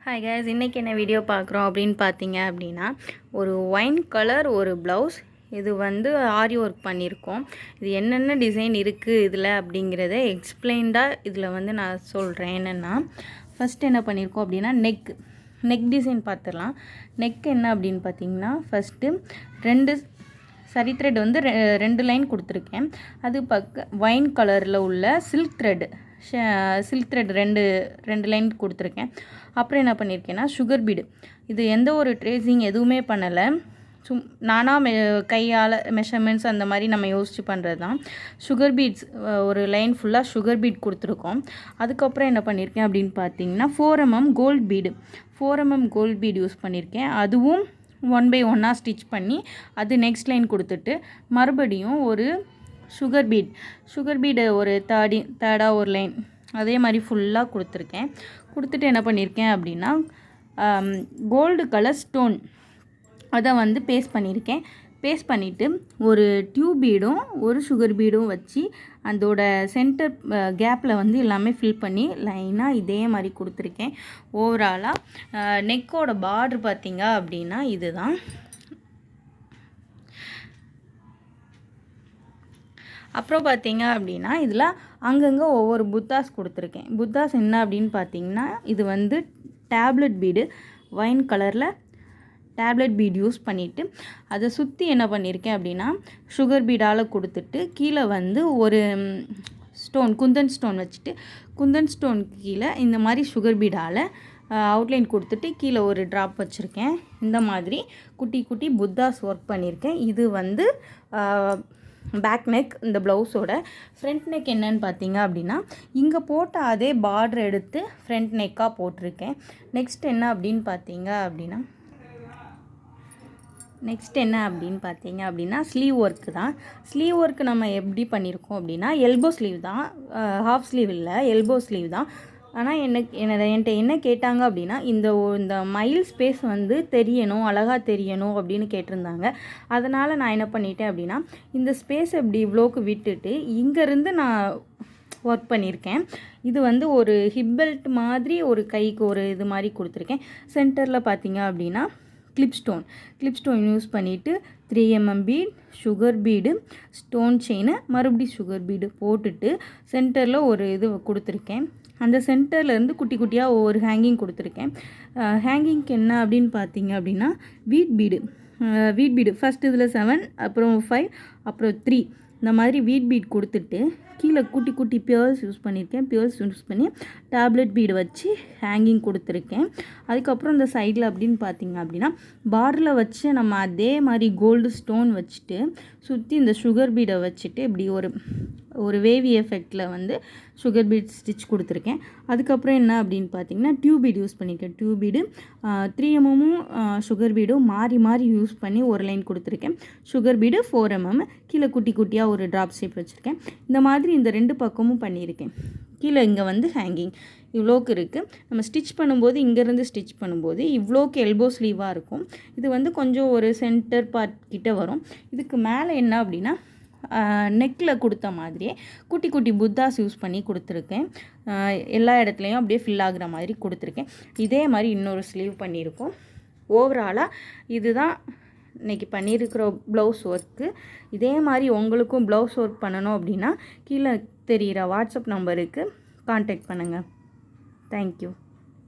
Hi guys, இன்றைக்கி என்ன video பார்க்குறோம் அப்படின்னு பார்த்தீங்க அப்படின்னா, ஒரு ஒயின் கலர் ஒரு ப்ளவுஸ். இது வந்து ஆரி ஒர்க் பண்ணியிருக்கோம். இது என்னென்ன டிசைன் இருக்குது இதில் அப்படிங்கிறத எக்ஸ்பிளைன்டாக இதில் வந்து நான் சொல்கிறேன். என்னென்னா, ஃபஸ்ட்டு என்ன பண்ணியிருக்கோம் அப்படின்னா, நெக் டிசைன் பார்த்துடலாம். நெக் என்ன அப்படின்னு பார்த்தீங்கன்னா, ஃபஸ்ட்டு 2 சரி த்ரெட் வந்து 2 லைன் கொடுத்துருக்கேன். அது ஒயின் கலரில் உள்ள சில்க் த்ரெட் ரெண்டு லைன் கொடுத்துருக்கேன். அப்புறம் என்ன பண்ணியிருக்கேன்னா, சுகர் பீடு. இது எந்த ஒரு ட்ரேசிங் எதுவுமே பண்ணலை. நானாக கையால் மெஷர்மெண்ட்ஸ் அந்த மாதிரி நம்ம யோசித்து பண்ணுறது தான். சுகர் பீட்ஸ் ஒரு லைன் ஃபுல்லாக சுகர் பீட் கொடுத்துருக்கோம். அதுக்கப்புறம் என்ன பண்ணியிருக்கேன் அப்படின்னு பார்த்தீங்கன்னா, 4mm கோல்ட் பீடு யூஸ் பண்ணியிருக்கேன். அதுவும் 1/1 ஸ்டிச் பண்ணி அது நெக்ஸ்ட் லைன் கொடுத்துட்டு, மறுபடியும் ஒரு சுகர் பீடு ஒரு தேர்டாக ஒரு லைன் அதே மாதிரி ஃபுல்லாக கொடுத்துருக்கேன். கொடுத்துட்டு என்ன பண்ணியிருக்கேன் அப்படின்னா, கோல்டு கலர் ஸ்டோன் அதை வந்து பேஸ்ட் பண்ணிவிட்டு ஒரு டியூப் பீடும் ஒரு சுகர் பீடும் வச்சு அதோட சென்டர் கேப்பில் வந்து எல்லாமே ஃபில் பண்ணி லைனாக இதே மாதிரி கொடுத்துருக்கேன். ஓவராலாக நெக்கோட பார்ட்ரு பார்த்திங்க அப்படின்னா இதுதான். அப்புறம் பார்த்தீங்க அப்படின்னா, இதில் அங்கங்கே ஒவ்வொரு புத்தாஸ் கொடுத்துருக்கேன். புத்தாஸ் என்ன அப்படின்னு பார்த்தீங்கன்னா, இது வந்து டேப்லெட் பீடு, ஒயின் கலரில் டேப்லெட் பீட் யூஸ் பண்ணிவிட்டு அதை சுற்றி என்ன பண்ணியிருக்கேன் அப்படின்னா, சுகர் பீடால் கொடுத்துட்டு கீழே வந்து ஒரு குந்தன் ஸ்டோன் வச்சுட்டு, குந்தன் ஸ்டோனுக்கு கீழே இந்த மாதிரி சுகர் பீடால் அவுட்லைன் கொடுத்துட்டு கீழே ஒரு ட்ராப் வச்சுருக்கேன். இந்த மாதிரி குட்டி குட்டி புத்தாஸ் ஒர்க் பண்ணியிருக்கேன். இது வந்து பேக் நெக். இந்த ப்ளவுஸோட ஃப்ரண்ட் நெக் என்னன்னு பார்த்தீங்க அப்படின்னா, இங்கே போட்ட அதே பார்டர் எடுத்து ஃப்ரண்ட் நெக்காக போட்டிருக்கேன். நெக்ஸ்ட் என்ன அப்படின்னு பார்த்தீங்க அப்படின்னா ஸ்லீவ் ஒர்க்கு தான். ஸ்லீவ் ஒர்க்கு நம்ம எப்படி பண்ணியிருக்கோம் அப்படின்னா, எல்போ ஸ்லீவ் தான், ஹாஃப் ஸ்லீவ் இல்லை, எல்போ ஸ்லீவ் தான். ஆனால் என்கிட்ட என்ன கேட்டாங்க அப்படின்னா, இந்த மைல் ஸ்பேஸ் வந்து தெரியணும், அழகாக தெரியணும் அப்படின்னு கேட்டிருந்தாங்க. அதனால் நான் என்ன பண்ணிட்டேன் அப்படின்னா, இந்த ஸ்பேஸ் இப்படி இவ்வளோக்கு விட்டுட்டு இங்கேருந்து நான் ஒர்க் பண்ணியிருக்கேன். இது வந்து ஒரு ஹிப் பெல்ட் மாதிரி ஒரு கைக்கு ஒரு இது மாதிரி கொடுத்துருக்கேன். சென்டரில் பார்த்தீங்க அப்படின்னா கிளிப் ஸ்டோன் யூஸ் பண்ணிவிட்டு 3mm bead, sugar bead, stone chain, மறுபடியும் சுகர் பீடு போட்டுட்டு சென்டரில் ஒரு இது கொடுத்துருக்கேன். அந்த சென்டர்லேருந்து குட்டி குட்டியாக ஒவ்வொரு ஹேங்கிங் கொடுத்துருக்கேன். ஹேங்கிங்க்கு என்ன அப்படின்னு பார்த்தீங்க அப்படின்னா, வீட் பீடு ஃபஸ்ட் இதில் 7, அப்புறம் 5, அப்புறம் 3 இந்த மாதிரி வீட் பீட் கொடுத்துட்டு கீழே குட்டி குட்டி பியர்ஸ் யூஸ் பண்ணி டேப்லெட் பீடு வச்சு ஹேங்கிங் கொடுத்துருக்கேன். அதுக்கப்புறம் இந்த சைடில் அப்படின்னு பார்த்தீங்க அப்படின்னா, பார்டரில் வச்சு நம்ம அதே மாதிரி கோல்டு ஸ்டோன் வச்சுட்டு சுற்றி இந்த சுகர் பீடை வச்சுட்டு இப்படி ஒரு வேவி எஃபெக்டில் வந்து சுகர் பீட் ஸ்டிச் கொடுத்துருக்கேன். அதுக்கப்புறம் என்ன அப்படின்னு பார்த்தீங்கன்னா, டியூப் பீடு யூஸ் பண்ணியிருக்கேன். டியூப் பீடு 3mm சுகர் பீடும் மாறி யூஸ் பண்ணி ஒரு லைன் கொடுத்துருக்கேன். சுகர் பீடு 4mm கீழே குட்டி குட்டியாக ஒரு ட்ராப் ஷேப் வச்சுருக்கேன். இந்த மாதிரி இந்த 2 பக்கமும் பண்ணியிருக்கேன். கீழே இங்கே வந்து ஹேங்கிங் இவ்வளோக்கு இருக்குது. நம்ம ஸ்டிச் பண்ணும்போது இங்கேருந்து ஸ்டிச் பண்ணும்போது இவ்வளோக்கு எல்போ ஸ்லீவாக இருக்கும். இது வந்து கொஞ்சம் ஒரு சென்டர் பார்ட் கிட்டே வரும். இதுக்கு மேலே என்ன அப்படின்னா, நெக்கில் கொடுத்த மாதிரியே குட்டி குட்டி புத்தாஸ் யூஸ் பண்ணி கொடுத்துருக்கேன். எல்லா இடத்துலையும் அப்படியே ஃபில் ஆகுற மாதிரி கொடுத்துருக்கேன். இதே மாதிரி இன்னொரு ஸ்லீவ் பண்ணியிருக்கோம். ஓவராலாக இதுதான் இன்றைக்கி பண்ணியிருக்கிற ப்ளவுஸ் ஒர்க்கு. இதே மாதிரி உங்களுக்கும் ப்ளவுஸ் ஒர்க் பண்ணணும் அப்படின்னா கீழே தெரிகிற வாட்ஸ்அப் நம்பருக்கு கான்டாக்ட் பண்ணுங்கள். தேங்க்யூ.